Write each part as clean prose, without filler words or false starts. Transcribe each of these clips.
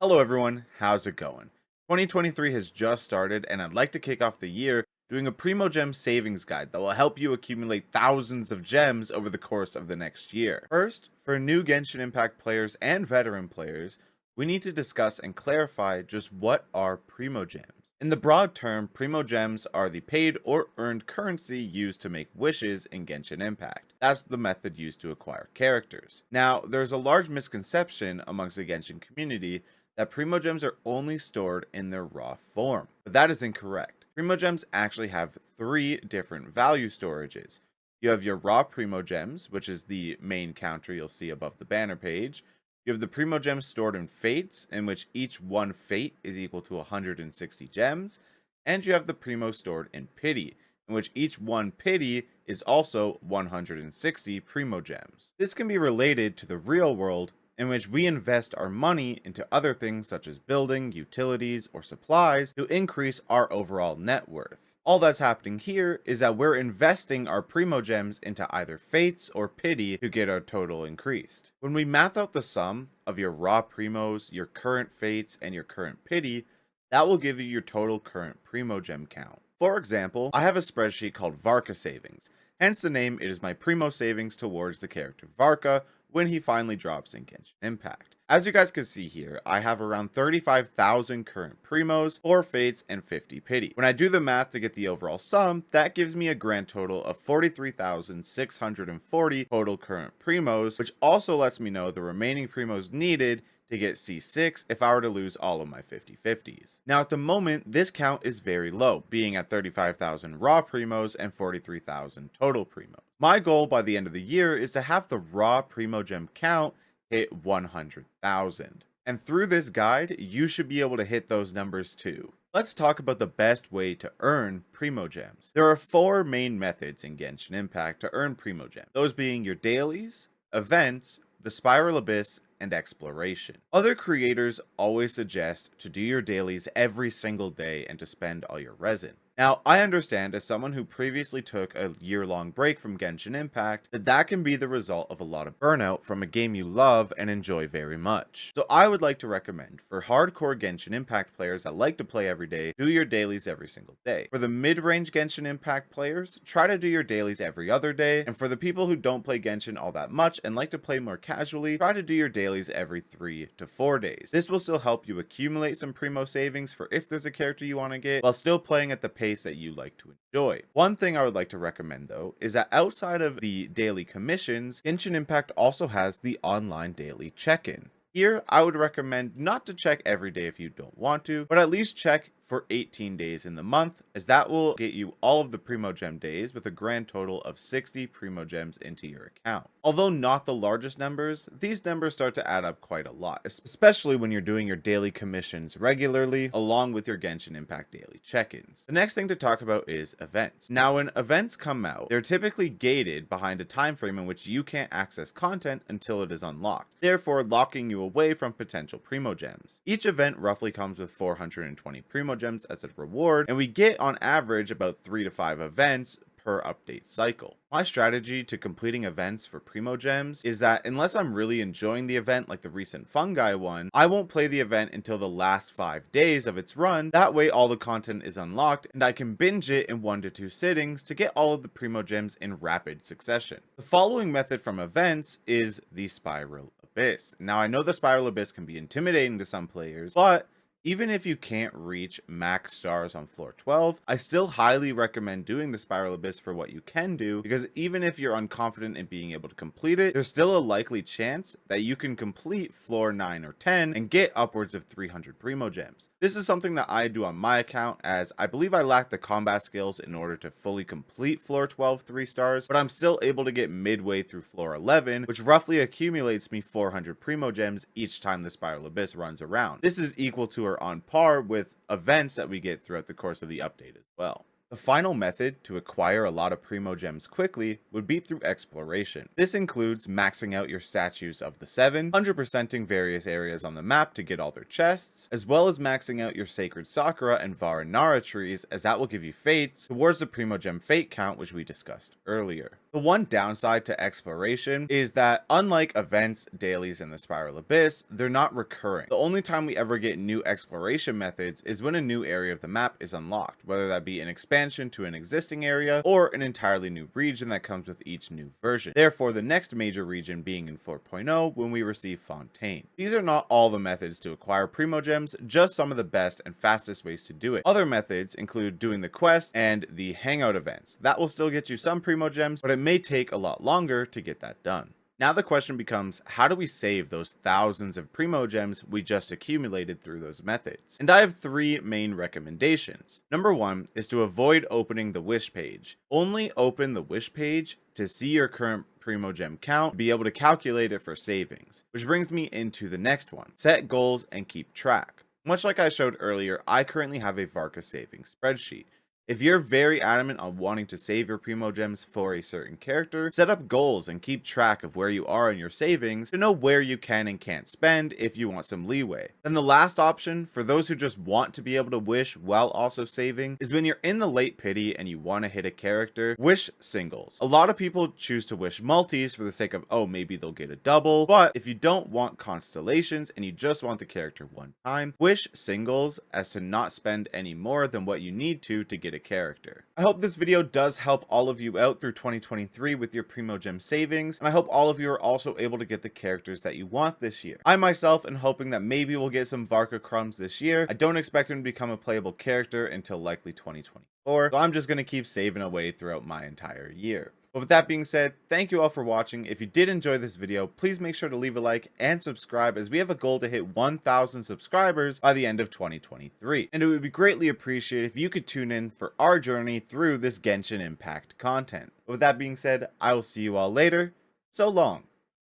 Hello everyone, how's it going? 2023 has just started and I'd like to kick off the year doing a Primogem savings guide that will help you accumulate thousands of gems over the course of the next year. First, for new Genshin Impact players and veteran players, we need to discuss and clarify just what are Primogems. In the broad term, Primogems are the paid or earned currency used to make wishes in Genshin Impact. That's the method used to acquire characters. Now, there's a large misconception amongst the Genshin community that Primogems are only stored in their raw form, but that is incorrect. Primogems actually have three different value storages. You have your raw Primogems, which is the main counter you'll see above the banner page. You have the Primogems stored in fates, in which each one fate is equal to 160 gems. And you have the Primo stored in pity, in which each one pity is also 160 Primogems. This can be related to the real world, in which we invest our money into other things such as building, utilities, or supplies to increase our overall net worth. All that's happening here is that we're investing our Primogems into either fates or pity to get our total increased. When we math out the sum of your raw primos, your current fates, and your current pity, that will give you your total current Primogem count. For example, I have a spreadsheet called Varka Savings, hence the name. It is my Primo savings towards the character Varka when he finally drops in Genshin Impact. As you guys can see here, I have around 35,000 current Primos, 4 Fates, and 50 Pity. When I do the math to get the overall sum, that gives me a grand total of 43,640 total current Primos, which also lets me know the remaining Primos needed to get C6 if I were to lose all of my 50/50s. Now at the moment, this count is very low, being at 35,000 raw Primos and 43,000 total Primos. My goal by the end of the year is to have the raw Primogem count hit 100,000. And through this guide, you should be able to hit those numbers too. Let's talk about the best way to earn Primogems. There are 4 main methods in Genshin Impact to earn Primogems, those being your dailies, events, the Spiral Abyss, and exploration. Other creators always suggest to do your dailies every single day and to spend all your resin. Now, I understand as someone who previously took a year-long break from Genshin Impact that can be the result of a lot of burnout from a game you love and enjoy very much. So I would like to recommend for hardcore Genshin Impact players that like to play every day, do your dailies every single day. For the mid-range Genshin Impact players, try to do your dailies every other day. And for the people who don't play Genshin all that much and like to play more casually, try to do your dailies every 3 to 4 days. This will still help you accumulate some Primo savings for if there's a character you want to get, while still playing at the pace that you like to enjoy. One thing I would like to recommend though is that outside of the daily commissions, Genshin Impact also has the online daily check-in. Here, I would recommend not to check every day if you don't want to, but at least check for 18 days in the month, as that will get you all of the Primogem days with a grand total of 60 Primogems into your account. Although not the largest numbers, these numbers start to add up quite a lot, especially when you're doing your daily commissions regularly, along with your Genshin Impact daily check-ins. The next thing to talk about is events. Now, when events come out, they're typically gated behind a time frame in which you can't access content until it is unlocked, therefore locking you away from potential Primogems. Each event roughly comes with 420 Primogems as a reward, and we get on average about 3 to 5 events per update cycle. My strategy to completing events for Primogems is that unless I'm really enjoying the event like the recent Fungi one, I won't play the event until the last 5 days of its run. That way all the content is unlocked and I can binge it in 1 to 2 sittings to get all of the Primogems in rapid succession. The following method from events is the Spiral Abyss. Now I know the Spiral Abyss can be intimidating to some players, but even if you can't reach max stars on floor 12, I still highly recommend doing the Spiral Abyss for what you can do, because even if you're unconfident in being able to complete it, there's still a likely chance that you can complete floor 9 or 10 and get upwards of 300 Primogems. This is something that I do on my account, as I believe I lack the combat skills in order to fully complete floor 12 3 stars, but I'm still able to get midway through floor 11, which roughly accumulates me 400 Primogems each time the Spiral Abyss runs around. This is equal to or on par with events that we get throughout the course of the update as well. The final method to acquire a lot of Primogems quickly would be through exploration. This includes maxing out your statues of the 7, 100%ing various areas on the map to get all their chests, as well as maxing out your Sacred Sakura and Varanara trees, as that will give you fates towards the Primogem fate count which we discussed earlier. The one downside to exploration is that unlike events, dailies, and the Spiral Abyss, they're not recurring. The only time we ever get new exploration methods is when a new area of the map is unlocked, whether that be an expansion to an existing area or an entirely new region that comes with each new version. Therefore, the next major region being in 4.0 when we receive Fontaine. These are not all the methods to acquire Primogems, just some of the best and fastest ways to do it. Other methods include doing the quest and the hangout events. That will still get you some Primogems, but it may take a lot longer to get that done. Now the question becomes, how do we save those thousands of Primogems we just accumulated through those methods? And I have 3 main recommendations. Number 1 is to avoid opening the wish page. Only open the wish page to see your current Primogem count, be able to calculate it for savings. Which brings me into the next one. Set goals and keep track. Much like I showed earlier, I currently have a Varka savings spreadsheet. If you're very adamant on wanting to save your Primogems for a certain character, set up goals and keep track of where you are in your savings to know where you can and can't spend if you want some leeway. Then the last option, for those who just want to be able to wish while also saving, is when you're in the late pity and you want to hit a character, wish singles. A lot of people choose to wish multis for the sake of, oh, maybe they'll get a double, but if you don't want constellations and you just want the character one time, wish singles as to not spend any more than what you need to get a character. I hope this video does help all of you out through 2023 with your Primogem savings, and I hope all of you are also able to get the characters that you want this year. I myself am hoping that maybe we'll get some Varka crumbs this year. I don't expect him to become a playable character until likely 2024, so I'm just going to keep saving away throughout my entire year. But with that being said, thank you all for watching. If you did enjoy this video, please make sure to leave a like and subscribe, as we have a goal to hit 1,000 subscribers by the end of 2023. And it would be greatly appreciated if you could tune in for our journey through this Genshin Impact content. But with that being said, I will see you all later. So long,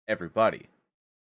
everybody.